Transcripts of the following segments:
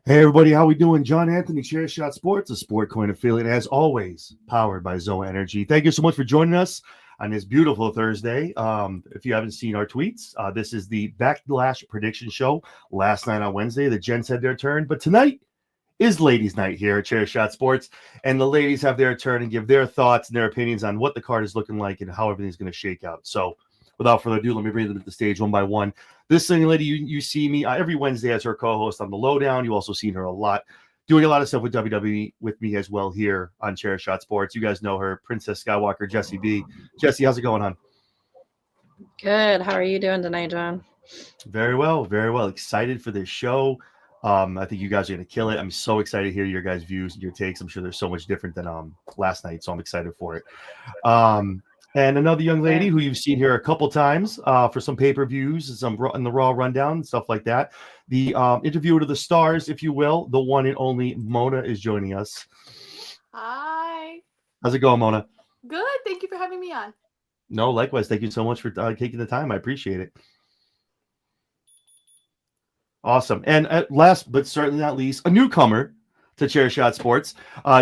Hey everybody, how we doing? John Anthony, ChairShot Sports, a Sport Coin affiliate, as always, powered by Zoa Energy. Thank you so much for joining us on this beautiful Thursday. If you haven't seen our tweets, this is the BackLash prediction show. Last night on Wednesday, the gents had their turn, but tonight is ladies' night here at ChairShot Sports, and the ladies have their turn and give their thoughts and their opinions on what the card is looking like and how everything's going to shake out. So, without further ado, let me bring them to the stage one by one. This young lady, you see me every Wednesday as her co-host on The Lowdown. You also seen her a lot, doing a lot of stuff with WWE with me as well here on ChairShot Sports. You guys know her, Princess Skywalker, Jessie B. Jessie, how's it going, hon? Good. How are you doing tonight, John? Very well, very well. Excited for this show. I think you guys are going to kill it. I'm so excited to hear your guys' views and your takes. I'm sure they're so much different than last night, so I'm excited for it. And another young lady who you've seen here a couple times for some pay-per-views, some in the Raw Rundown, stuff like that. The interviewer to the stars, if you will, the one and only Mona is joining us. Hi. How's it going, Mona? Good. Thank you for having me on. No, likewise. Thank you so much for taking the time. I appreciate it. Awesome. And last but certainly not least, a newcomer to ChairShot Sports,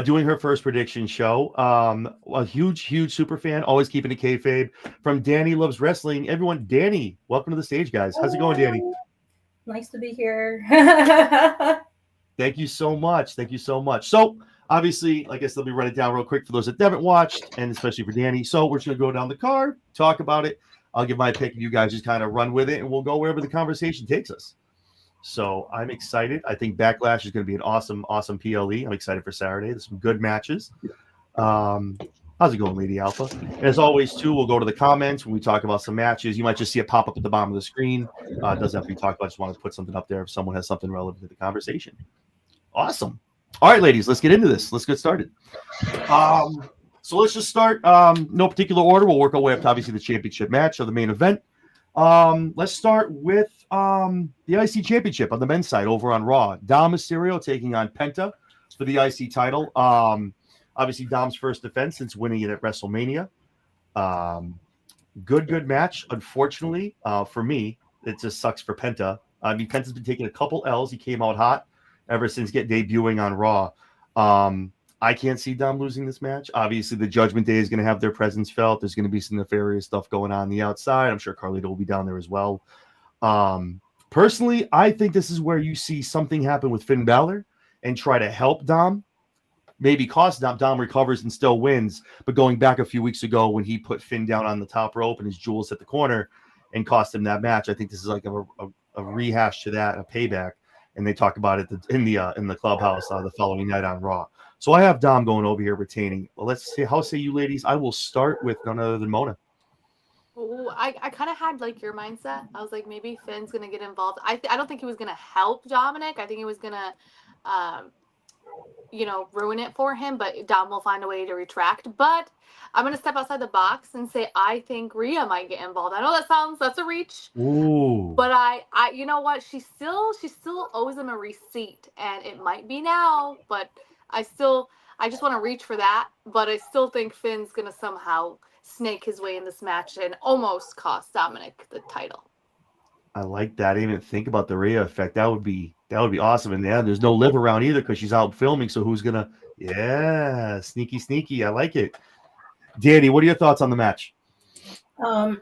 doing her first prediction show. A huge super fan, always keeping it kayfabe. From Danny Loves Wrestling. Everyone, Danny, welcome to the stage, guys. How's it going, Danny? Nice to be here. Thank you so much. Thank you so much. So, obviously, I guess let me run it down real quick for those that haven't watched, and especially for Danny. So, we're just going to go down the card, talk about it. I'll give my pick, and you guys just kind of run with it, and we'll go wherever the conversation takes us. So I'm excited. I think BackLash is going to be an awesome PLE. I'm excited for Saturday. There's some good matches. How's it going, Lady Alpha? And as always, too, we'll go to the comments when we talk about some matches. You might just see it pop up at the bottom of the screen. It doesn't have to be talked about. I just want to put something up there if someone has something relevant to the conversation. Awesome. All right, ladies, let's get into this. Let's get started. So let's just start. No particular order. We'll work our way up to obviously the championship match or the main event. Let's start with the IC Championship on the men's side over on Raw. Dom Mysterio taking on Penta for the IC title. Obviously, Dom's first defense since winning it at WrestleMania. Good match. Unfortunately, for me, it just sucks for Penta. I mean, Penta's been taking a couple L's. He came out hot ever since debuting on Raw. I can't see Dom losing this match. Obviously, the Judgment Day is going to have their presence felt. There's going to be some nefarious stuff going on the outside. I'm sure Carlito will be down there as well. Personally, I think this is where you see something happen with Finn Balor and try to help Dom. Maybe cost Dom recovers and still wins. But going back a few weeks ago when he put Finn down on the top rope and his jewels at the corner and cost him that match, I think this is like a rehash to that, a payback. And they talk about it in the clubhouse the following night on Raw. So I have Dom going over here retaining. Well, let's see. How say you, ladies? I will start with none other than Mona. Ooh, I kind of had like your mindset. I was like, maybe Finn's gonna get involved. I don't think he was gonna help Dominic. I think he was gonna, ruin it for him. But Dom will find a way to retract. But I'm gonna step outside the box and say I think Rhea might get involved. I know that's a reach. Ooh. But I you know what? She still owes him a receipt, and it might be now, but I just want to reach for that, but I still think Finn's going to somehow snake his way in this match and almost cost Dominic the title. I like that. I didn't even think about the Rhea effect. That would be awesome. And yeah, there's no Liv around either because she's out filming. So who's going to, sneaky. I like it. Danny, what are your thoughts on the match? So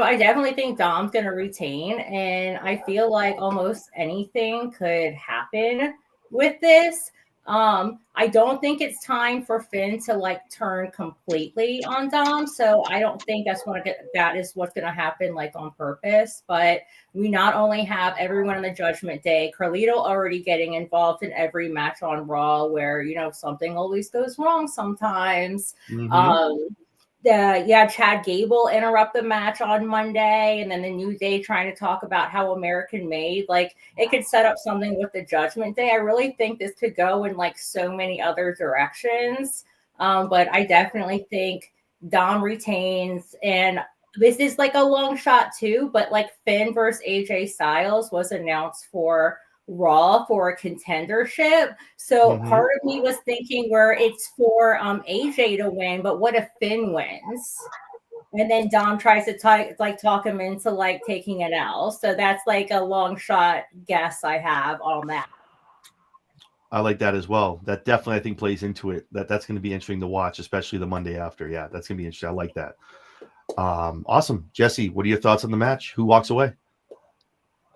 I definitely think Dom's going to retain. And I feel like almost anything could happen with this. I don't think it's time for Finn to turn completely on Dom. So I don't think that is what's going to happen on purpose. But we not only have everyone on the Judgment Day, Carlito already getting involved in every match on Raw where, something always goes wrong sometimes. Mm-hmm. Chad Gable interrupt the match on Monday, and then the New Day trying to talk about how American made. It could set up something with the Judgment Day. I really think this could go in so many other directions. But I definitely think Dom retains, and this is a long shot too. But Finn versus AJ Styles was announced for Raw for a contendership. So part of me was thinking where it's for AJ to win, but what if Finn wins? And then Dom tries to talk him into taking an L. So that's a long shot guess I have on that. I like that as well. That definitely, I think, plays into it. That's going to be interesting to watch, especially the Monday after. Yeah, that's going to be interesting. I like that. Awesome. Jesse, what are your thoughts on the match? Who walks away?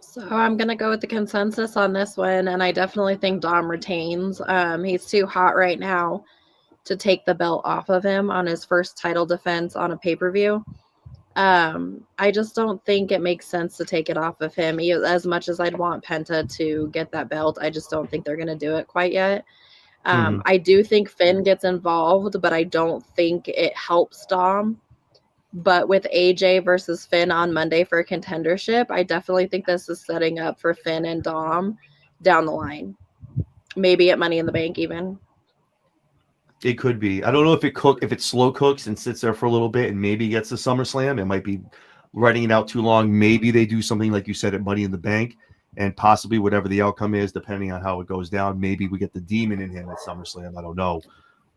So I'm going to go with the consensus on this one, and I definitely think Dom retains. He's too hot right now to take the belt off of him on his first title defense on a pay-per-view. I just don't think it makes sense to take it off of him. As much as I'd want Penta to get that belt, I just don't think they're going to do it quite yet. I do think Finn gets involved, but I don't think it helps Dom. But with AJ versus Finn on Monday for a contendership, I definitely think this is setting up for Finn and Dom down the line. Maybe at Money in the Bank even. It could be. I don't know if it slow cooks and sits there for a little bit and maybe gets to SummerSlam. It might be writing it out too long. Maybe they do something like you said at Money in the Bank, and possibly whatever the outcome is, depending on how it goes down, maybe we get the Demon in him at SummerSlam. I don't know.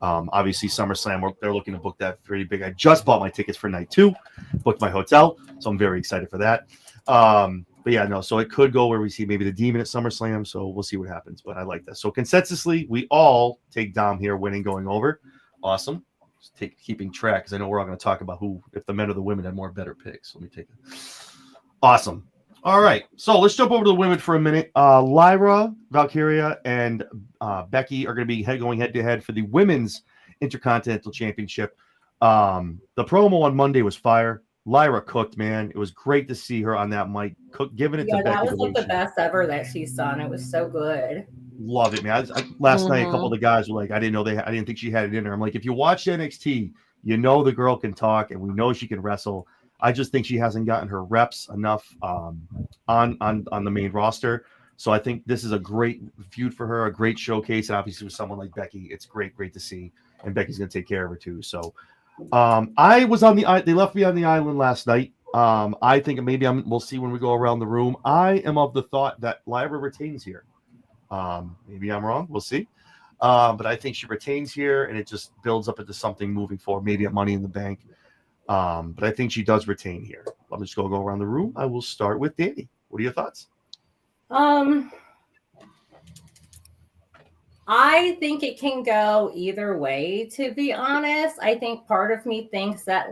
Obviously, SummerSlam, they're looking to book that pretty big. I just bought my tickets for night 2, booked my hotel, so I'm very excited for that. But yeah, no, so it could go where we see maybe the Demon at SummerSlam, so we'll see what happens. But I like that. So consensusly, we all take Dom here winning, going over. Awesome. Just keeping track, because I know we're all going to talk about if the men or the women had more better picks. Let me take it. Awesome. All right, so let's jump over to the women for a minute. Lyra, Valkyria, and Becky are going to be going head-to-head for the Women's Intercontinental Championship. The promo on Monday was fire. Lyra cooked, man. It was great to see her on that mic, giving it to Becky. Yeah, that was like the best ever that she's done. It was so good. Love it, man. Last night, a couple of the guys were like, I didn't think she had it in her. I'm like, if you watch NXT, you know the girl can talk, and we know she can wrestle. I just think she hasn't gotten her reps enough on the main roster. So I think this is a great feud for her, a great showcase. And obviously with someone like Becky, it's great to see. And Becky's going to take care of her too. So I was they left me on the island last night. I think maybe we'll see when we go around the room. I am of the thought that Lyra retains here. Maybe I'm wrong. We'll see. But I think she retains here, and it just builds up into something moving forward, maybe at Money in the Bank. But I think she does retain here. I'm just going to go around the room. I will start with Danny. What are your thoughts? I think it can go either way, to be honest. I think part of me thinks that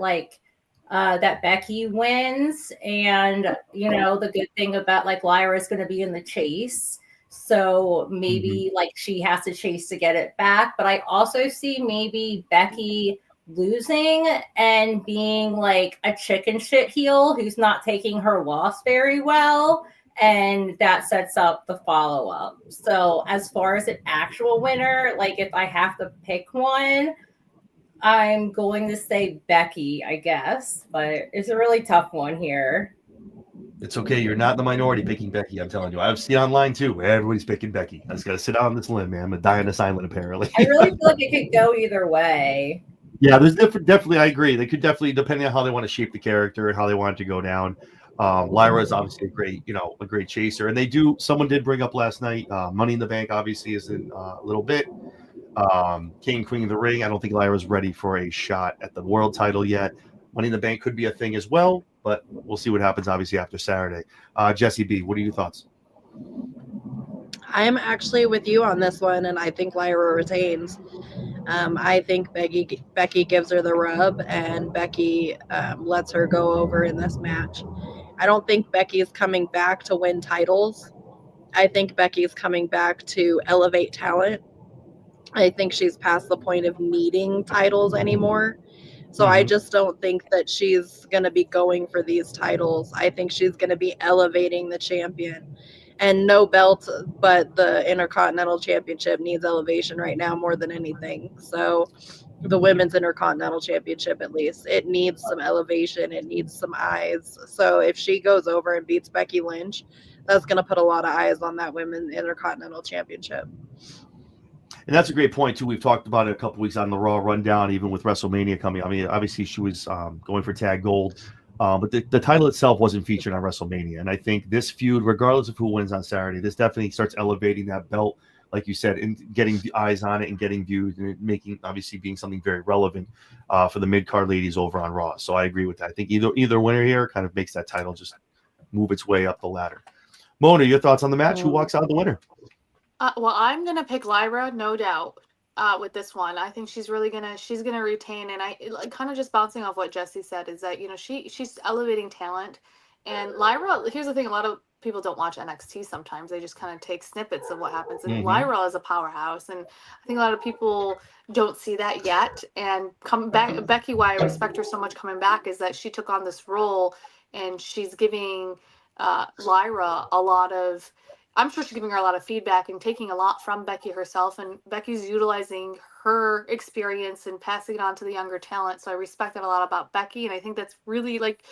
that Becky wins, and the good thing about Lyra is going to be in the chase. So maybe she has to chase to get it back. But I also see maybe Becky losing and being a chicken shit heel who's not taking her loss very well, and that sets up the follow-up. So as far as an actual winner, if I have to pick one, I'm going to say Becky, I guess, but it's a really tough one here. It's okay. You're not in the minority picking Becky. I'm telling you. I've seen online too. Everybody's picking Becky. I just got to sit on this limb, man. I'm going to die on this island, apparently. I really feel like it could go either way. Yeah, there's definitely. I agree. They could definitely, depending on how they want to shape the character and how they want it to go down. Lyra is obviously a great chaser, and someone did bring up last night. Money in the Bank obviously is in a little bit. King, Queen of the Ring. I don't think Lyra's ready for a shot at the world title yet. Money in the Bank could be a thing as well, but we'll see what happens obviously after Saturday. Jesse B, what are your thoughts? I'm actually with you on this one, and I think Lyra retains. I think Becky gives her the rub, and Becky lets her go over in this match. I don't think Becky is coming back to win titles. I think Becky is coming back to elevate talent. I think she's past the point of needing titles anymore. So I just don't think that she's going to be going for these titles. I think she's going to be elevating the champion. And no belt, but the Intercontinental Championship needs elevation right now more than anything. So the Women's Intercontinental Championship, at least, it needs some elevation. It needs some eyes. So if she goes over and beats Becky Lynch, that's going to put a lot of eyes on that Women's Intercontinental Championship. And that's a great point, too. We've talked about it a couple weeks on the Raw Rundown, even with WrestleMania coming. I mean, obviously she was going for Tag Gold. But the title itself wasn't featured on WrestleMania. And I think this feud, regardless of who wins on Saturday, this definitely starts elevating that belt, like you said, and getting eyes on it and getting views, and making, obviously, being something very relevant for the mid-card ladies over on Raw. So I agree with that. I think either winner here kind of makes that title just move its way up the ladder. Mona, your thoughts on the match? Who walks out the winner? Well, I'm gonna pick Lyra, no doubt. With this one, I think she's gonna retain, and kind of just bouncing off what Jesse said is that she's elevating talent, and Lyra. Here's the thing: a lot of people don't watch NXT sometimes; they just kind of take snippets of what happens. And Lyra is a powerhouse, and I think a lot of people don't see that yet. And come back, Becky, why I respect her so much coming back is that she took on this role, and she's giving Lyra a lot of. I'm sure she's giving her a lot of feedback and taking a lot from Becky herself. And Becky's utilizing her experience and passing it on to the younger talent. So I respect that a lot about Becky. And I think that's really like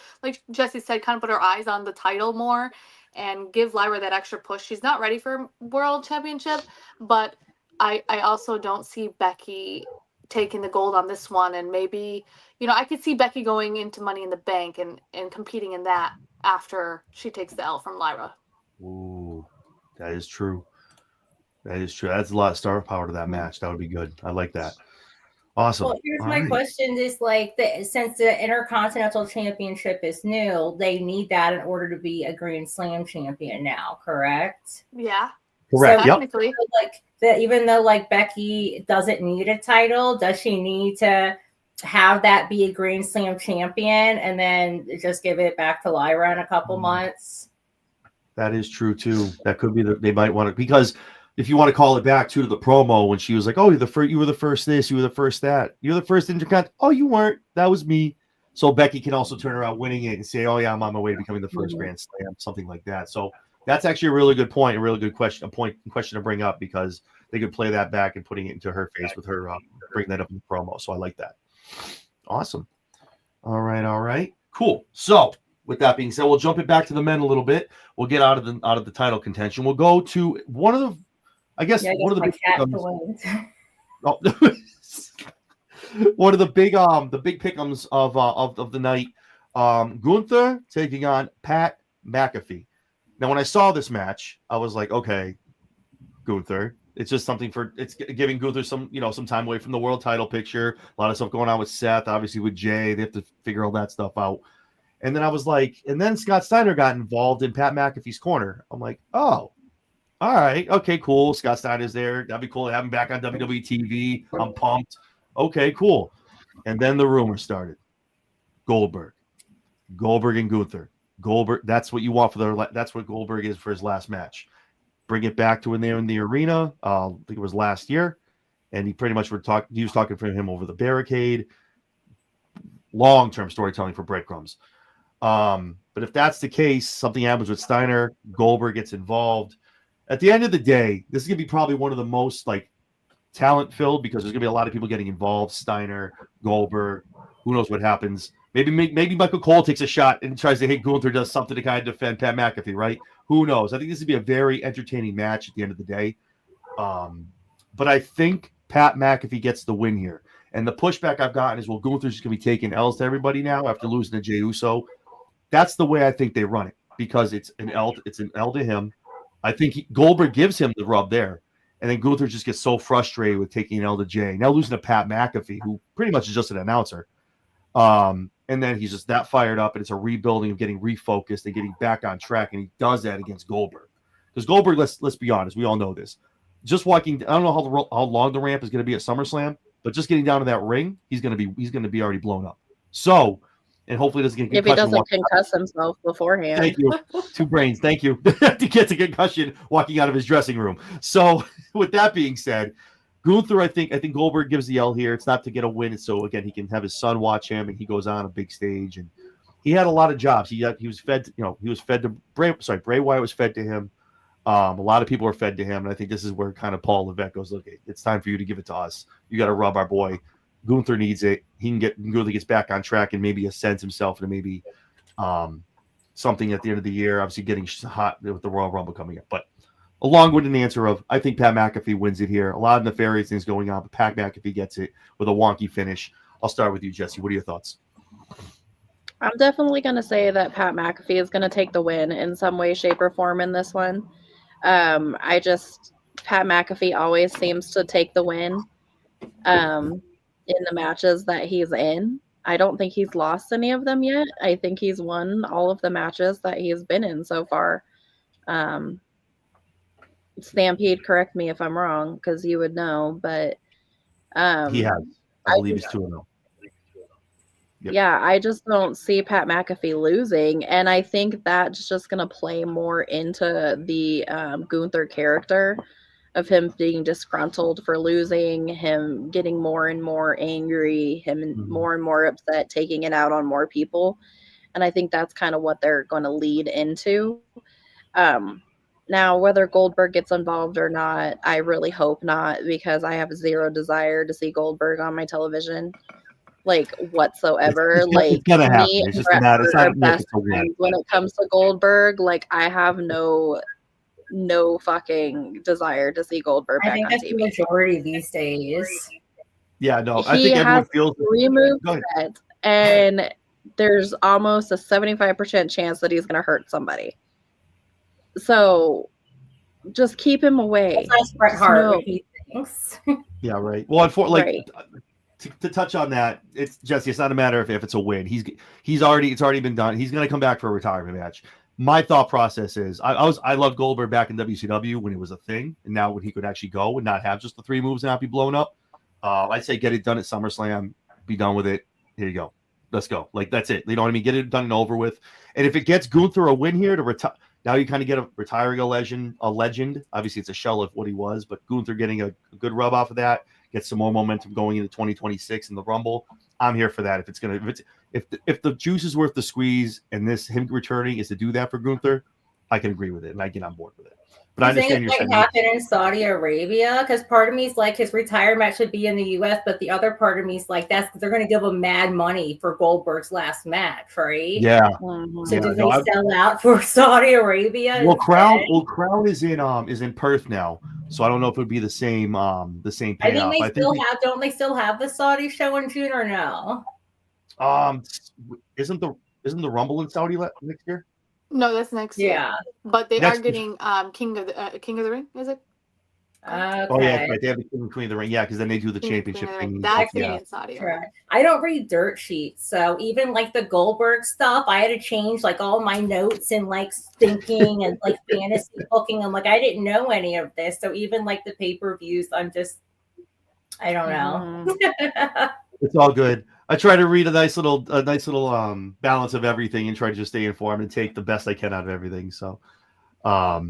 Jesse said, kind of put her eyes on the title more and give Lyra that extra push. She's not ready for world championship, but I also don't see Becky taking the gold on this one. And maybe, I could see Becky going into Money in the Bank and competing in that after she takes the L from Lyra. Ooh. That is true. That is true. That's a lot of star power to that match. That would be good. I like that. Awesome. Well, here's All my right. question: is since the Intercontinental Championship is new, they need that in order to be a Grand Slam champion now, correct? Yeah. Correct. So, Yep. Technically. Even though Becky doesn't need a title, does she need to have that be a Grand Slam champion and then just give it back to Lyra in a couple months? That is true too. That could be they might want to, because if you want to call it back to the promo when she was like, "Oh, you were the first this, you were the first that, you're the first Intercont." Oh, you weren't. That was me. So Becky can also turn around winning it and say, "Oh yeah, I'm on my way to becoming the first Grand Slam," something like that. So that's actually a really good point, a really good question, question to bring up, because they could play that back and putting it into her face with her bringing that up in the promo. So I like that. Awesome. All right. Cool. So with that being said, we'll jump it back to the men a little bit. We'll get out of the title contention. We'll go to one of the one of the big pick'ems of the night. Gunther taking on Pat McAfee. Now, when I saw this match, I was like, okay, Gunther. It's just something it's giving Gunther some time away from the world title picture. A lot of stuff going on with Seth, obviously with Jay. They have to figure all that stuff out. And then I was like, and then Scott Steiner got involved in Pat McAfee's corner. I'm like, oh, all right, okay, cool. Scott Steiner's there. That'd be cool to have him back on WWE TV. I'm pumped. Okay, cool. And then the rumor started. Goldberg and Gunther. Goldberg. That's what you want that's what Goldberg is for his last match. Bring it back to when they were in the arena. I think it was last year, and he pretty much he was talking for him over the barricade. Long-term storytelling for breadcrumbs. But if that's the case, something happens with Steiner, Goldberg gets involved. At the end of the day, this is gonna be probably one of the most talent-filled, because there's gonna be a lot of people getting involved. Steiner, Goldberg, who knows what happens? Maybe Michael Cole takes a shot and tries to hit Gunther, does something to kind of defend Pat McAfee, right? Who knows? I think this would be a very entertaining match at the end of the day. But I think Pat McAfee gets the win here. And the pushback I've gotten is, well, Gunther's just going to be taking L's to everybody now after losing to Jey Uso. That's the way I think they run it, because it's an L to him. I think Goldberg gives him the rub there. And then Gunther just gets so frustrated with taking an L to Jay. Now losing to Pat McAfee, who pretty much is just an announcer. And then he's just that fired up, and it's a rebuilding of getting refocused and getting back on track. And he does that against Goldberg. Because Goldberg, let's be honest, we all know this. Just walking, I don't know how long the ramp is going to be at SummerSlam, but just getting down to that ring, he's going to be already blown up. So, and hopefully doesn't get if he doesn't concuss himself beforehand. Thank you. 2 brains. Thank you. He gets a concussion walking out of his dressing room. So, with that being said, Gunther, I think Goldberg gives the L here. It's not to get a win, so again he can have his son watch him, and he goes on a big stage. And he had a lot of jobs. He was fed. He was fed to Bray. Sorry, Bray Wyatt was fed to him. A lot of people are fed to him, and I think this is where kind of Paul Levesque goes, look, it's time for you to give it to us. You got to rub our boy. Gunther needs it. Gunther gets back on track and maybe ascends himself to maybe something at the end of the year. Obviously, getting hot with the Royal Rumble coming up, but. A long-winded answer of, I think Pat McAfee wins it here. A lot of nefarious things going on, but Pat McAfee gets it with a wonky finish. I'll start with you, Jesse. What are your thoughts? I'm definitely going to say that Pat McAfee is going to take the win in some way, shape, or form in this one. Pat McAfee always seems to take the win in the matches that he's in. I don't think he's lost any of them yet. I think he's won all of the matches that he's been in so far. Stampede, correct me if I'm wrong, because you would know, but He has. I I believe just, he's 2-0. Yep. yeah, I just don't see Pat McAfee losing, and I think that's just gonna play more into the Gunther character of him being disgruntled for losing, him getting more and more angry, him Mhm. more and more upset, taking it out on more people. And I think that's kind of what they're going to lead into. Um, Now, whether Goldberg gets involved or not, I really hope not, because I have zero desire to see Goldberg on my television, like whatsoever. It's Like gonna me happen. It's and just Bret not. It's Hart are not if best it's a win. friends when it comes to Goldberg. Like I have no fucking desire to see Goldberg I back think on that's the TV. majority these days. Yeah, no. I He think everyone has feels. 3 moves Go ahead. set, and there's almost a 75% chance that he's going to hurt somebody. So just keep him away. Let's ask Bret Just Hart know. what he thinks. Yeah, right. Well, Right. to touch on that, it's Jesse. It's not a matter of if it's a win. It's already been done. He's going to come back for a retirement match. My thought process is I loved Goldberg back in WCW when it was a thing, and now when he could actually go and not have just the 3 moves and not be blown up. I'd say get it done at SummerSlam, be done with it. Here you go. Let's go. Like that's it. You know what I mean? Get it done and over with. And if it gets Gunther a win here to retire, now you kind of get retiring a legend. Obviously, it's a shell of what he was, but Gunther getting a good rub off of that, get some more momentum going into 2026 in the Rumble. I'm here for that. If the juice is worth the squeeze, and him returning is to do that for Gunther, I can agree with it, and I get on board with it. But I understand you you're think it saying might happen in Saudi Arabia? Because part of me is like his retirement should be in the U.S., but the other part of me is like they're going to give him mad money for Goldberg's last match, right? yeah. Mhm. So do they sell out for Saudi Arabia? Well, Crown is in Perth now, so I don't know if it would be the same I payoff. think don't they still have the Saudi show in June or no? Isn't the Rumble in Saudi next year? No, that's next year. Yeah. But they Next are getting King of the Ring, is it? Okay. Oh yeah, right. They have the King and Queen of the Ring. Yeah, because then they do the King championship of the Ring. thing. That's Yeah. in Saudi. Right. I don't read dirt sheets, so even like the Goldberg stuff, I had to change like all my notes and like thinking and like fantasy booking. I'm like, I didn't know any of this, so even like the pay-per-views, I don't know. Mhm. It's all good. I try to read a nice little balance of everything and try to just stay informed and take the best I can out of everything. So, but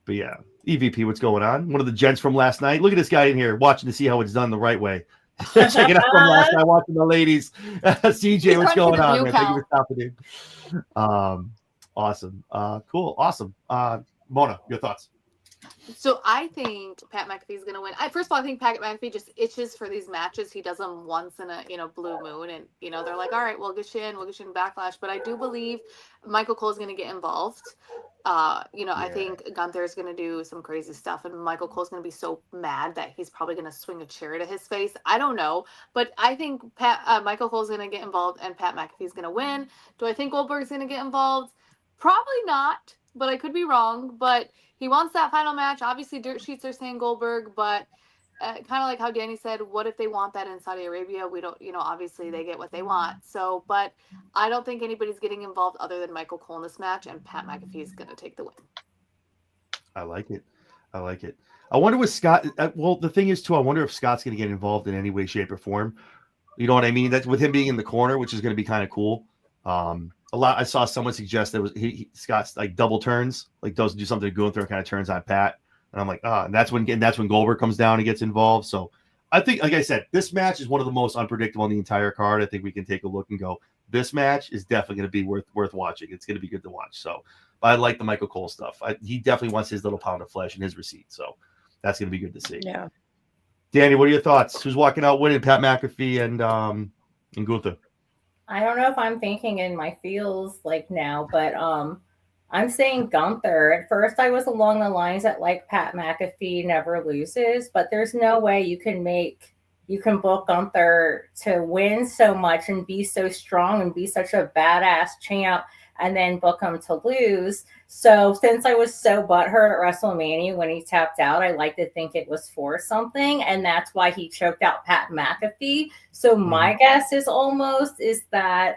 yeah, EVP, what's going on? One of the gents from last night. Look at this guy in here watching to see how it's done the right way. Check it out from last night, watching the ladies. CJ, what's going on, man? Thank you for stopping in. Awesome. Cool. Awesome. Mona, your thoughts? So I think Pat McAfee is going to win. First of all, I think Pat McAfee just itches for these matches. He does them once in a blue moon, and they're like, all right, we'll get you in Backlash. But I do believe Michael Cole is going to get involved. I think Gunther is going to do some crazy stuff, and Michael Cole's going to be so mad that he's probably going to swing a chair to his face. I don't know, but I think Michael Cole's going to get involved, and Pat McAfee's going to win. Do I think Goldberg's going to get involved? Probably not, but I could be wrong. But he wants that final match. Obviously, dirt sheets are saying Goldberg, but kind of like how Danny said, what if they want that in Saudi Arabia? We don't, obviously they get what they want. So, but I don't think anybody's getting involved other than Michael Cole in this match, and Pat McAfee is going to take the win. I like it. I wonder what Scott. Well, the thing is, too, I wonder if Scott's going to get involved in any way, shape, or form. You know what I mean? That's with him being in the corner, which is going to be kind of cool. I saw someone suggest that Scott's like double turns, like does do something to Gunther and kind of turns on Pat, and I'm like, and that's when Goldberg comes down and gets involved. So I think, like I said, this match is one of the most unpredictable in the entire card. I think we can take a look and go, this match is definitely going to be worth watching. It's going to be good to watch. So I like the Michael Cole stuff. He definitely wants his little pound of flesh in his receipt. So that's going to be good to see. Yeah. Danny, what are your thoughts? Who's walking out winning? Pat McAfee and Gunther? I don't know if I'm thinking in my feels like now, but I'm saying Gunther. At first, I was along the lines that like Pat McAfee never loses, but there's no way you can book Gunther to win so much and be so strong and be such a badass champ and then book him to lose. So since I was so butthurt at WrestleMania when he tapped out, I like to think it was for something, and that's why he choked out Pat McAfee. So my guess is that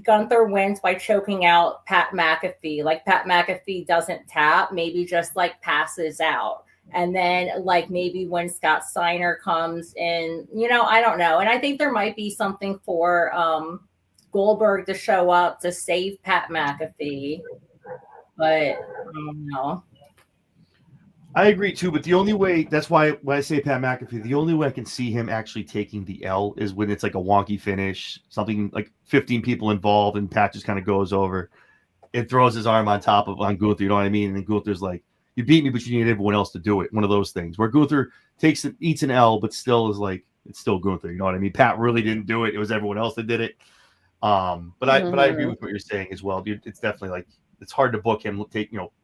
Gunther wins by choking out Pat McAfee. Like Pat McAfee doesn't tap, maybe just like passes out. And then like maybe when Scott Steiner comes in, I don't know. And I think there might be something for Goldberg to show up to save Pat McAfee. But I don't know. I agree too, but the only way, that's why when I say Pat McAfee, the only way I can see him actually taking the L is when it's like a wonky finish, something like 15 people involved, and Pat just kind of goes over and throws his arm on Gunther, you know what I mean? And then Gunther's like, you beat me, but you need everyone else to do it. One of those things where Gunther eats an L, but still is like, it's still Gunther, you know what I mean? Pat really didn't do it. It was everyone else that did it. But I agree with what you're saying as well, dude. It's definitely like, it's hard to book him,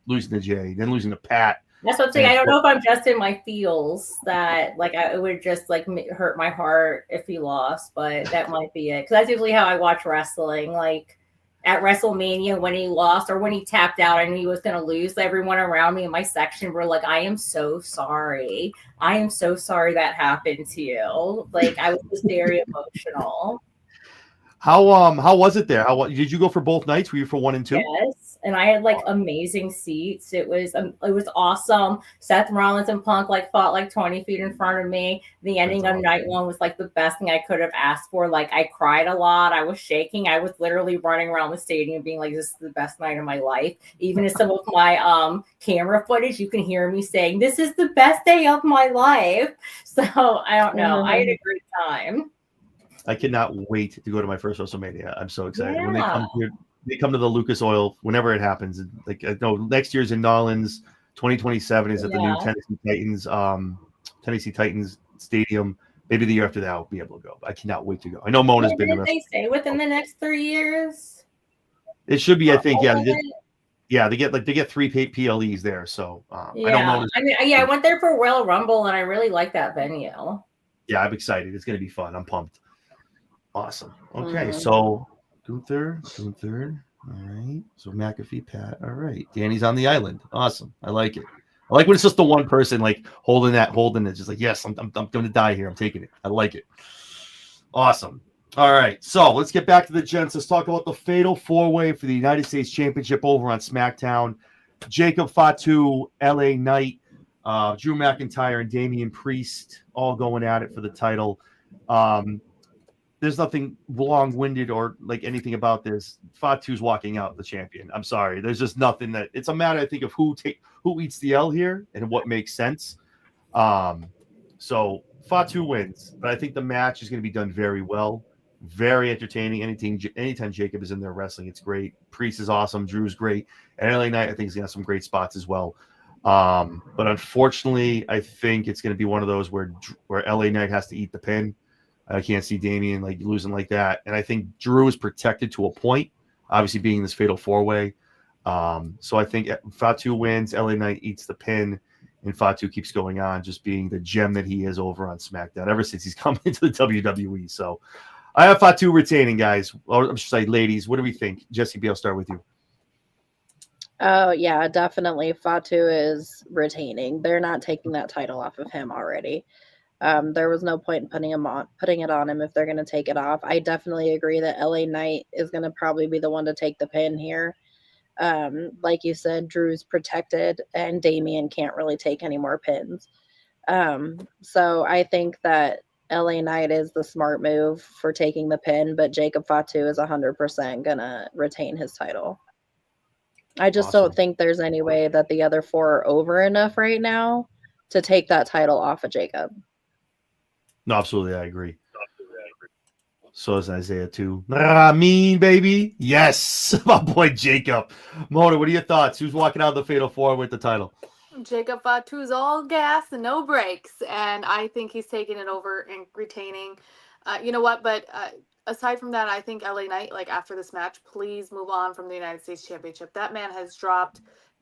losing to Jay, then losing to Pat. That's what I'm saying. I don't know if I'm just in my feels that like it would just like hurt my heart if he lost, but that might be it. Because that's usually how I watch wrestling. Like at WrestleMania when he lost or when he tapped out, I knew he was going to lose. Everyone around me in my section were like, "I am so sorry. I am so sorry that happened to you." Like I was just very emotional. How was it there? Did you go for both nights? Were you for 1 and 2? Yes, and I had like amazing seats. It was awesome. Seth Rollins and Punk like fought like 20 feet in front of me. The ending of night one was like the best thing I could have asked for. Like I cried a lot. I was shaking. I was literally running around the stadium being like, "This is the best night of my life." Even in some of my camera footage, you can hear me saying, "This is the best day of my life." So I don't know. I had a great time. I cannot wait to go to my first WrestleMania. I'm so excited. Yeah. When they come to the Lucas Oil, whenever it happens. Like I know next year's in Nolans, 2027 is at the new Tennessee Titans Stadium. Maybe the year after that I'll be able to go. But I cannot wait to go. I know Mona's been. Didn't they say within the next 3 years? It should be, I think. Yeah, they get 3 PLEs there. So I don't know. I went there for Royal Rumble and I really like that venue. Yeah, I'm excited. It's going to be fun. I'm pumped. Awesome. Okay, so Gunther. All right. So McAfee, Pat. All right. Danny's on the island. Awesome. I like it. I like when it's just the one person like holding it. Just like, yes, I'm going to die here. I'm taking it. I like it. Awesome. All right. So let's get back to the gents. Let's talk about the fatal 4-way for the United States Championship over on SmackDown. Jacob Fatu, LA Knight, Drew McIntyre, and Damian Priest all going at it for the title. There's nothing long-winded or like anything about this. Fatu's walking out the champion. I'm sorry. There's just nothing that it's a matter, I think, of who eats the L here and what makes sense. So Fatu wins, but I think the match is going to be done very well, very entertaining. Anytime Jacob is in there wrestling, it's great. Priest is awesome. Drew's great. And LA Knight, I think, is going to have some great spots as well. But unfortunately, I think it's going to be one of those where LA Knight has to eat the pin. I can't see Damian like losing like that. And I think Drew is protected to a point, obviously being this fatal 4-way. So I think Fatu wins, LA Knight eats the pin, and Fatu keeps going on, just being the gem that he is over on SmackDown ever since he's come into the WWE. So I have Fatu retaining, guys. Or I should say, ladies. What do we think? Jesse B, I'll start with you. Oh, yeah, definitely. Fatu is retaining. They're not taking that title off of him already. There was no point in putting it on him if they're going to take it off. I definitely agree that LA Knight is going to probably be the one to take the pin here. Like you said, Drew's protected and Damian can't really take any more pins. So I think that LA Knight is the smart move for taking the pin, but Jacob Fatu is 100% going to retain his title. I just don't think there's any way that the other 4 are over enough right now to take that title off of Jacob. No, absolutely, I agree. So is Isaiah too. Mean baby, yes, my boy Jacob. Mona, what are your thoughts? Who's walking out of the fatal 4 with the title? Jacob Fatu's all gas and no brakes, and I think he's taking it over and retaining. You know what? But aside from that, I think LA Knight, like after this match, please move on from the United States Championship. That man has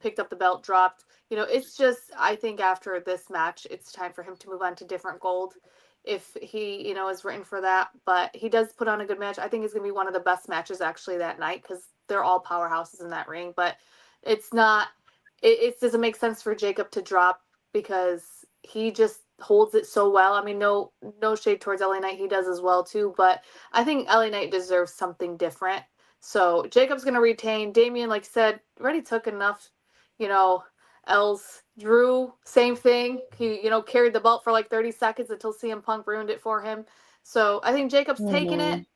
picked up the belt, dropped. It's just, I think after this match, it's time for him to move on to different gold. If he, is written for that, but he does put on a good match. I think it's going to be one of the best matches actually that night because they're all powerhouses in that ring, but it doesn't make sense for Jacob to drop because he just holds it so well. I mean, no shade towards LA Knight. He does as well too, but I think LA Knight deserves something different. So Jacob's going to retain. Damian, like I said, already took enough, L's. Drew, same thing. He, carried the belt for like 30 seconds until CM Punk ruined it for him. So I think Jacob's taking it.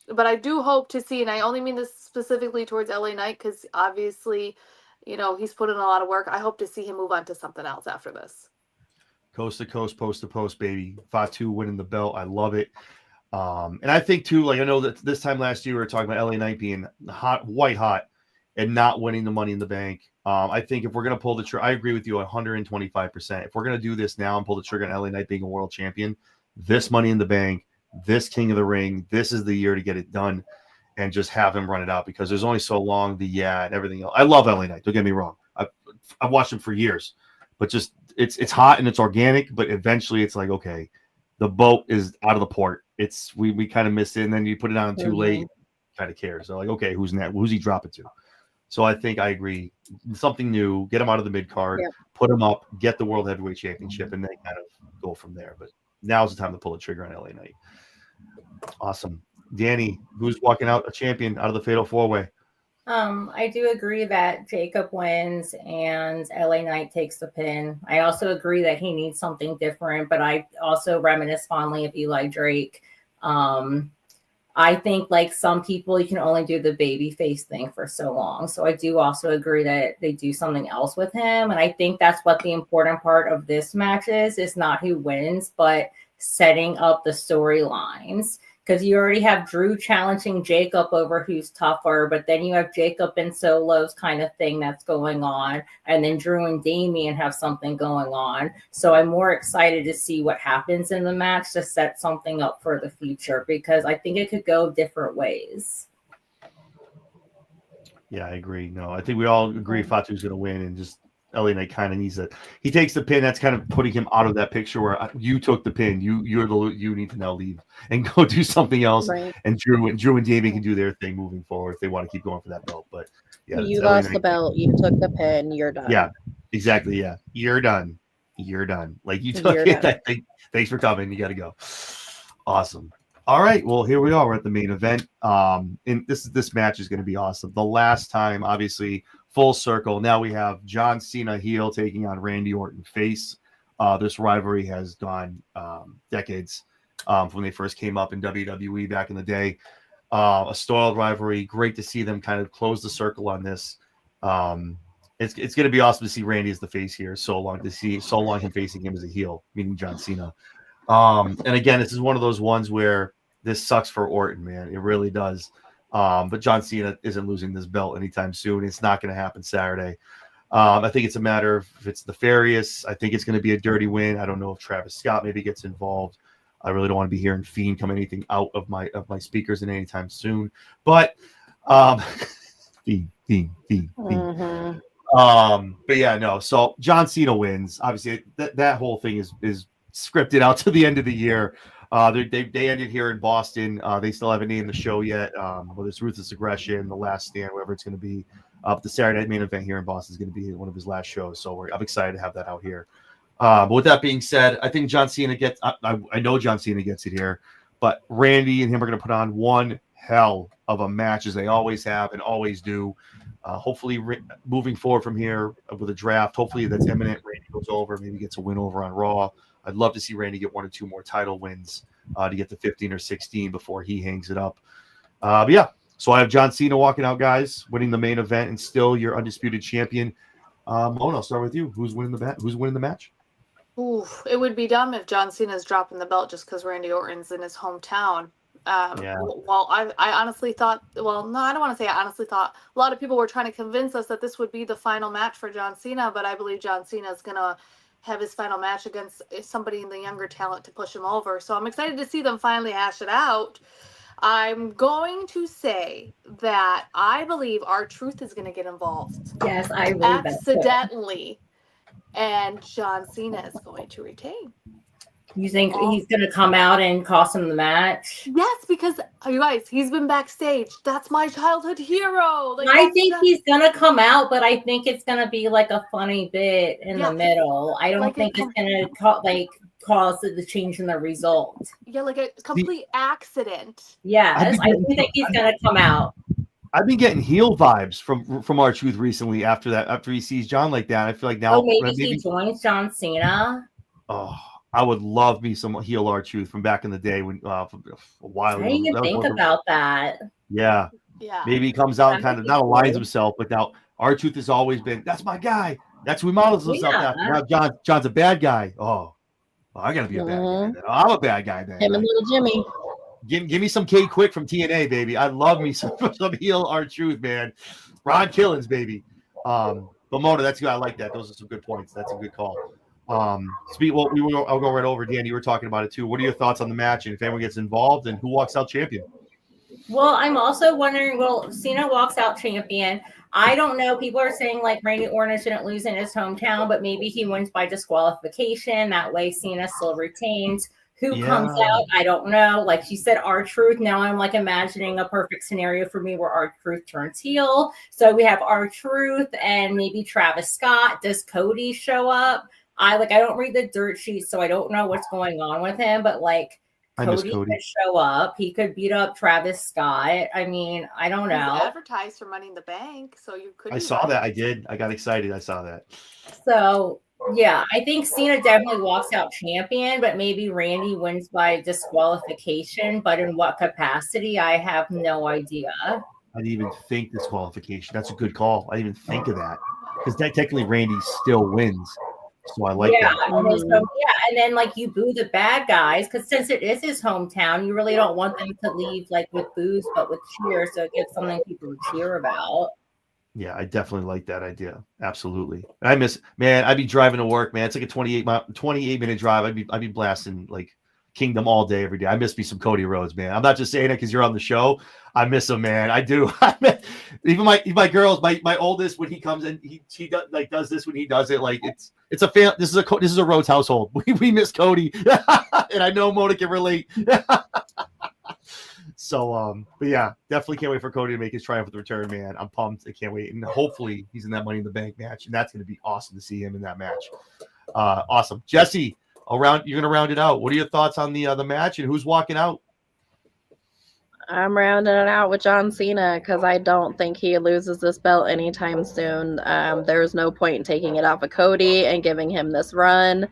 But I do hope to see, and I only mean this specifically towards LA Knight because obviously, he's put in a lot of work. I hope to see him move on to something else after this. Coast to coast, post to post, baby. Fatu winning the belt. I love it. And I think too, like I know that this time last year we were talking about LA Knight being hot, white hot, and not winning the Money in the Bank. I think if we're gonna pull the trigger, I agree with you 125%. If we're gonna do this now and pull the trigger on LA Knight being a world champion, this Money in the Bank, this King of the Ring, this is the year to get it done, and just have him run it out because there's only so long and everything else. I love LA Knight. Don't get me wrong. I've watched him for years, but just it's hot and it's organic. But eventually, it's like okay, the boat is out of the port. It's we kind of missed it, and then you put it on too late. Kind of cares. So like, okay, who's next? Who's he dropping to? So I think I agree. Something new. Get him out of the mid card. Put him up. Get the World Heavyweight Championship, and then kind of go from there. But now's the time to pull the trigger on LA Knight. Awesome, Danny. Who's walking out a champion out of the Fatal 4-Way? I do agree that Jacob wins and LA Knight takes the pin. I also agree that he needs something different, but I also reminisce fondly of Eli Drake. I think like some people, you can only do the baby face thing for so long. So I do also agree that they do something else with him. And I think that's what the important part of this match is not who wins, but setting up the storylines. Because you already have Drew challenging Jacob over who's tougher, but then you have Jacob and Solos kind of thing that's going on. And then Drew and Damian have something going on. So I'm more excited to see what happens in the match to set something up for the future because I think it could go different ways. Yeah, I agree. No, I think we all agree Fatu's going to win and just LA Knight kind of needs it. He takes the pin. That's kind of putting him out of that picture where you took the pin. You need to now leave and go do something else. Right. And Drew and Damian can do their thing moving forward if they want to keep going for that belt. But yeah, you lost the belt. You took the pin. You're done. Yeah, exactly. Yeah, you're done. You're done. Like you took it. Thanks for coming. You got to go. Awesome. All right. Well, here we are. We're at the main event. And this match is going to be awesome. The last time, obviously. Full circle. Now we have John Cena heel taking on Randy Orton face. This rivalry has gone decades from when they first came up in WWE back in the day. A stalled rivalry. Great to see them kind of close the circle on this. It's going to be awesome to see Randy as the face here. So long him facing him as a heel, meaning John Cena. And again, this is one of those ones where this sucks for Orton, man. It really does. But John Cena isn't losing this belt anytime soon. It's not going to happen Saturday. I think it's a matter of if it's nefarious. I think it's going to be a dirty win. I don't know if Travis Scott maybe gets involved. I really don't want to be hearing Fiend come anything out of my speakers in anytime soon. But Fiend. Mm-hmm. But yeah, no. So John Cena wins. Obviously, that whole thing is scripted out to the end of the year. They ended here in Boston. They still haven't named the show yet. Whether it's Ruthless Aggression, The Last Stand, whatever it's going to be. The Saturday Night Main Event here in Boston is going to be one of his last shows. So I'm excited to have that out here. But with that being said, I think John Cena gets. I know John Cena gets it here, but Randy and him are going to put on one hell of a match as they always have and always do. Hopefully, moving forward from here with a draft, hopefully that's imminent. Randy goes over, maybe gets a win over on Raw. I'd love to see Randy get 1 or 2 more title wins to get to 15 or 16 before he hangs it up. But yeah, so I have John Cena walking out, guys, winning the main event and still your undisputed champion. Mona, I'll start with you. Who's winning the match? Ooh, it would be dumb if John Cena's dropping the belt just because Randy Orton's in his hometown. Well, I honestly thought, well, no, I don't want to say I honestly thought. A lot of people were trying to convince us that this would be the final match for John Cena, but I believe John Cena is going to have his final match against somebody in the younger talent to push him over. So I'm excited to see them finally hash it out. I'm going to say that I believe R-Truth is going to get involved. Yes, I believe accidentally. And John Cena is going to retain. You think he's going to come out and cost him the match? Yes, because you guys, he's been backstage. That's my childhood hero. Like, I think he's going to come out, but I think it's going to be like a funny bit in the middle. I don't think it's going to cause the change in the result. Yeah, like a complete accident. Yes, I think he's going to come out. I've been getting heel vibes from R-Truth recently after he sees John like that. I feel like now Oh, maybe he joins John Cena. Oh, I would love me some heel R-Truth from back in the day when a while I ago. didn't even think about that. Yeah. Yeah. Maybe he comes out and That kind would of be not aligns cool. himself, but now R-Truth has always been, that's my guy. That's who he models himself Yeah. after. Now John's a bad guy. Oh, I gotta be a bad guy then. I'm a bad guy then. Him and little Jimmy. Give me some K Quick from TNA, baby. I love me some heel R-Truth, man. Ron Killings, baby. But Mona, that's good. I like that. Those are some good points. That's a good call. I'll go right over. Dan, you were talking about it too. What are your thoughts on the match, and if anyone gets involved, and who walks out champion? Well, I'm also wondering, Cena walks out champion. I don't know. People are saying like Randy Orton shouldn't lose in his hometown, but maybe he wins by disqualification. That way Cena still retains. Who comes out? I don't know. Like she said, R-Truth. Now I'm like imagining a perfect scenario for me where R-Truth turns heel. So we have R-Truth and maybe Travis Scott. Does Cody show up? I don't read the dirt sheet, so I don't know what's going on with him, but like Cody could show up. He could beat up Travis Scott. I mean, I don't know. He's advertised for Money in the Bank, so you could. I saw that. I did. I got excited. I saw that. So yeah, I think Cena definitely walks out champion, but maybe Randy wins by disqualification. But in what capacity, I have no idea. I didn't even think disqualification. That's a good call. I didn't even think of that because technically Randy still wins. So I like that. And then like you boo the bad guys because since it is his hometown, you really don't want them to leave like with boos, but with cheers. So it gives something people to cheer about. Yeah, I definitely like that idea. Absolutely. And I'd be driving to work, man. It's like a 28-minute drive. I'd be blasting like Kingdom all day, every day. I miss me some Cody Rhodes, man. I'm not just saying it because you're on the show. I miss him, man. I do. Even my girls, my oldest, when he comes in, he does this when he does it. Like it's a fan. This is a Rhodes household. We miss Cody, and I know Mona can relate. So, but yeah, definitely can't wait for Cody to make his triumphant return, man. I'm pumped. I can't wait, and hopefully he's in that Money in the Bank match, and that's going to be awesome to see him in that match. Awesome, Jesse. You're going to round it out. What are your thoughts on the match and who's walking out? I'm rounding it out with John Cena because I don't think he loses this belt anytime soon. There's no point in taking it off of Cody and giving him this run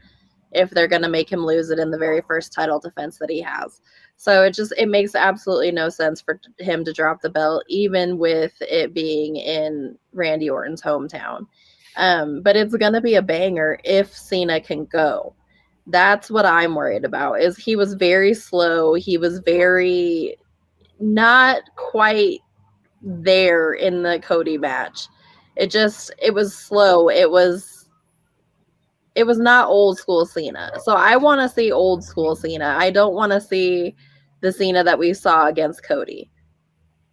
if they're going to make him lose it in the very first title defense that he has. So it makes absolutely no sense for him to drop the belt, even with it being in Randy Orton's hometown. But it's going to be a banger if Cena can go. That's what I'm worried about. Is he was very slow. He was very not quite there in the Cody match. It was slow. It was not old school Cena. So I want to see old school Cena. I don't want to see the Cena that we saw against Cody.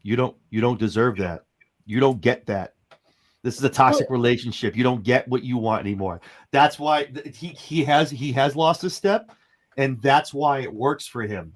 You don't deserve that. You don't get that. This is a toxic relationship. You don't get what you want anymore. That's why he has lost a step, and that's why it works for him.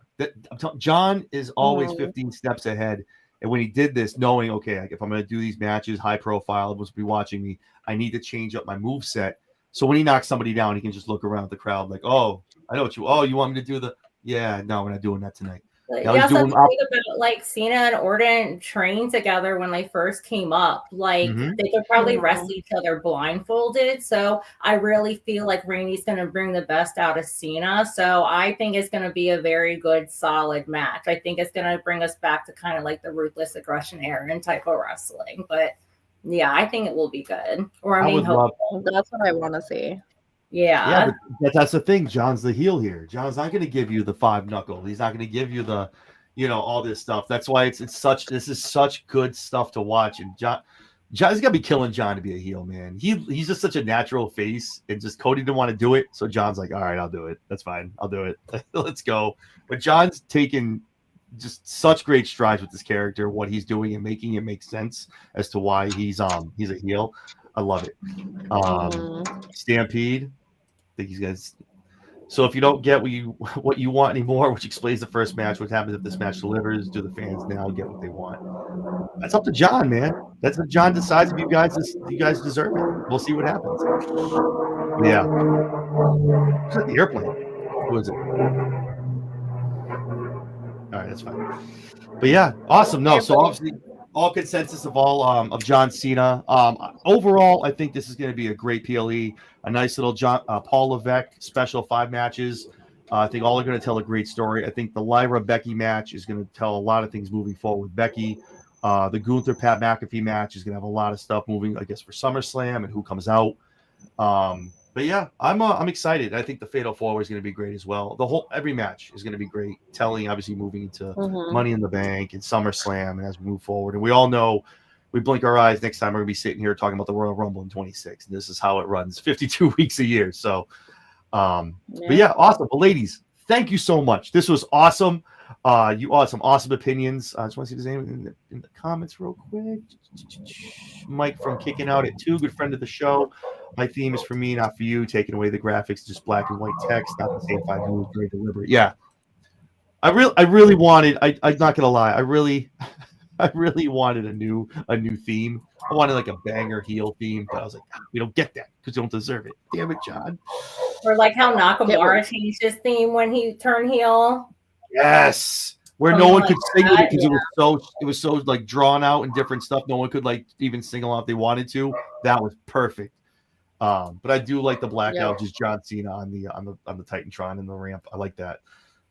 John is always 15 steps ahead. And when he did this, knowing, okay, like if I'm going to do these matches, high profile, everyone's be watching me, I need to change up my move set. So when he knocks somebody down, he can just look around at the crowd like, oh, I know what you want me to do no, we're not doing that tonight. That's the thing about like Cena and Orton trained together when they first came up. Like they could probably wrestle each other blindfolded. So I really feel like Randy's going to bring the best out of Cena. So I think it's going to be a very good, solid match. I think it's going to bring us back to kind of like the ruthless aggression era type of wrestling. But yeah, I think it will be good. Or that's what I want to see. Yeah, but that's the thing. John's the heel here. John's not going to give you the 5-knuckle. He's not going to give you the, all this stuff. That's why this is such good stuff to watch. And John's got to be killing John to be a heel, man. He's just such a natural face, and just Cody didn't want to do it, so John's like, all right, I'll do it. That's fine. I'll do it. Let's go. But John's taken just such great strides with this character, what he's doing, and making it make sense as to why he's a heel. I love it. Stampede. These guys. So if you don't get what you want anymore, which explains the first match, what happens if this match delivers? Do the fans now get what they want? That's up to John, man. That's if John decides if you guys deserve it. We'll see what happens. Yeah. Who's at the airplane? Who is it? All right, that's fine. But yeah, awesome. No, so obviously all consensus of all of John Cena. Overall, I think this is going to be a great PLE, a nice little Paul Levesque special 5 matches. I think all are going to tell a great story. I think the Lyra Becky match is going to tell a lot of things moving forward with Becky. The Gunther Pat McAfee match is going to have a lot of stuff moving, I guess, for SummerSlam and who comes out. But yeah, I'm excited. I think the Fatal 4 is going to be great as well. Every match is going to be great. Telling, obviously, moving into Money in the Bank and SummerSlam, and as we move forward, and we all know, we blink our eyes. Next time we're going to be sitting here talking about the Royal Rumble in 26. And this is how it runs, 52 weeks a year. So, but yeah, awesome. Well, ladies, thank you so much. This was awesome. You all had some awesome opinions. I just want to see his name in the comments real quick. Mike from Kicking Out at 2, good friend of the show. My theme is for me, not for you. Taking away the graphics, just black and white text, not the same 5 moves, very deliberate. Yeah, I really wanted. I'm not gonna lie. I really wanted a new theme. I wanted like a banger heel theme, but I was like, we don't get that because you don't deserve it. Damn it, John. Or like how Nakamura changed his theme when he turned heel. Yes, where no one could sing it because it was so like drawn out and different stuff. No one could like even sing along if they wanted to. That was perfect. But I do like the blackout, just John Cena on the Titantron and the ramp. I like that.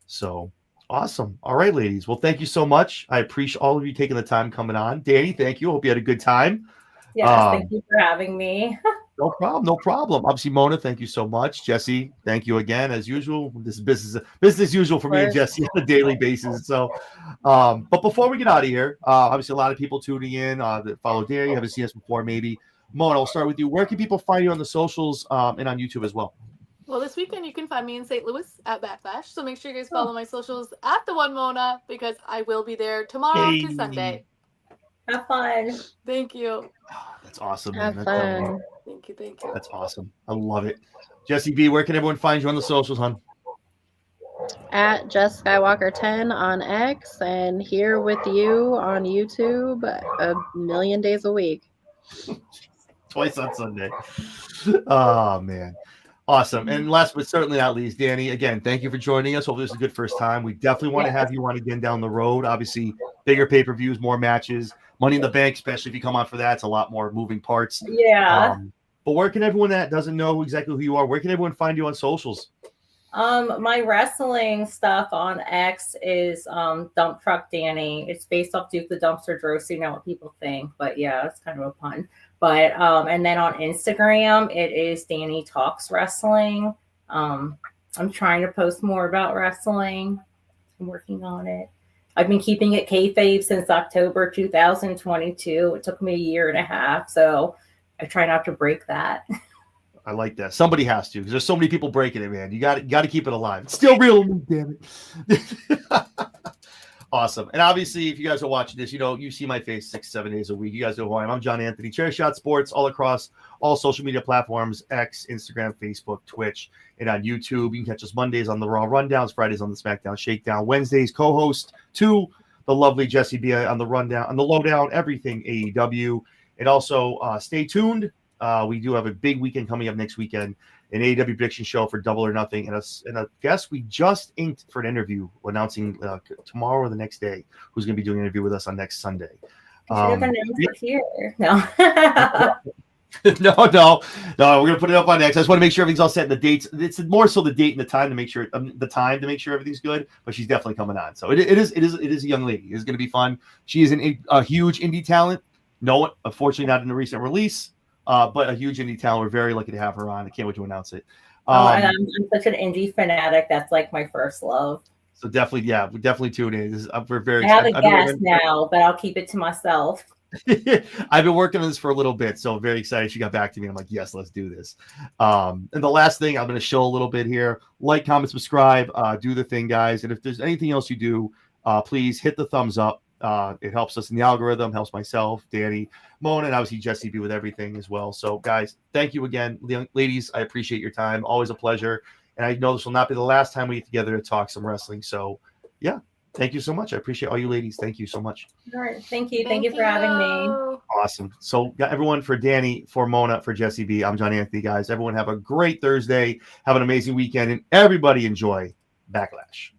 So awesome. All right, ladies. Well, thank you so much. I appreciate all of you taking the time coming on. Danny, thank you. Hope you had a good time. Yes, thank you for having me. No problem. Obviously, Mona, thank you so much. Jesse, thank you again, as usual. This is business as usual for me and Jesse on a daily basis. So, but before we get out of here, obviously a lot of people tuning in that follow Danny, haven't seen us before, maybe. Mona, I'll start with you. Where can people find you on the socials and on YouTube as well? Well, this weekend you can find me in St. Louis at BackLash. So make sure you guys follow my socials at the One Mona because I will be there tomorrow to Sunday. Have fun. Thank you. That's awesome. Have man. fun. Thank you. That's awesome. I love it. Jesse B, where can everyone find you on the socials, hon? At Jess Skywalker 10 on X and here with you on YouTube a million days a week. Twice on Sunday. Oh, man. Awesome. And last but certainly not least, Danny, again, thank you for joining us. Hopefully this is a good first time. We definitely want to have you on again down the road. Obviously, bigger pay-per-views, more matches, Money in the Bank, especially if you come on for that. It's a lot more moving parts. Yeah. But where can everyone that doesn't know exactly who you are, where can everyone find you on socials? My wrestling stuff on X is Dump Truck Danny. It's based off Duke the Dumpster Drew, so you know what people think. But yeah, it's kind of a pun. But and then on Instagram, it is Danny Talks Wrestling. I'm trying to post more about wrestling. I'm working on it. I've been keeping it kayfabe since October 2022. It took me 1.5 years, so I try not to break that. I like that. Somebody has to because there's so many people breaking it, man. You got to keep it alive. It's still real, damn it. Awesome. And obviously, if you guys are watching this, you know, you see my face 6-7 days a week. You guys know who I am. I'm John Anthony, ChairShot Sports, all across all social media platforms, X, Instagram, Facebook, Twitch, and on YouTube. You can catch us Mondays on the Raw Rundowns, Fridays on the SmackDown Shakedown, Wednesdays co-host to the lovely Jesse B on the Rundown, on the Lowdown, everything AEW. And also stay tuned. We do have a big weekend coming up next weekend, an AEW prediction show for Double or Nothing, and a guest we just inked for an interview, announcing tomorrow or the next day who's going to be doing an interview with us on next Sunday. Here. No. No, we're going to put it up on X. I just want to make sure everything's all set. The dates, it's more so the date and the time to make sure everything's good. But she's definitely coming on. So it is a young lady. It's going to be fun. She is a huge indie talent. No one, unfortunately, not in a recent release. But a huge indie talent. We're very lucky to have her on. I can't wait to announce it. And I'm such an indie fanatic. That's like my first love. So definitely tune in. We're very I have a guest now, but I'll keep it to myself. I've been working on this for a little bit, so I'm very excited. She got back to me. I'm like, yes, let's do this. And the last thing, I'm going to show a little bit here. Like, comment, subscribe. Do the thing, guys. And if there's anything else you do, please hit the thumbs up. It helps us in the algorithm, helps myself, Danny, Mona, and obviously Jesse B with everything as well. So, guys, thank you again. Ladies, I appreciate your time. Always a pleasure. And I know this will not be the last time we get together to talk some wrestling. So, yeah, thank you so much. I appreciate all you ladies. Thank you so much. All right. Thank you. Thank you for having me. Awesome. So, everyone, for Danny, for Mona, for Jesse B, I'm John Anthony, guys. Everyone have a great Thursday. Have an amazing weekend. And everybody enjoy BackLash.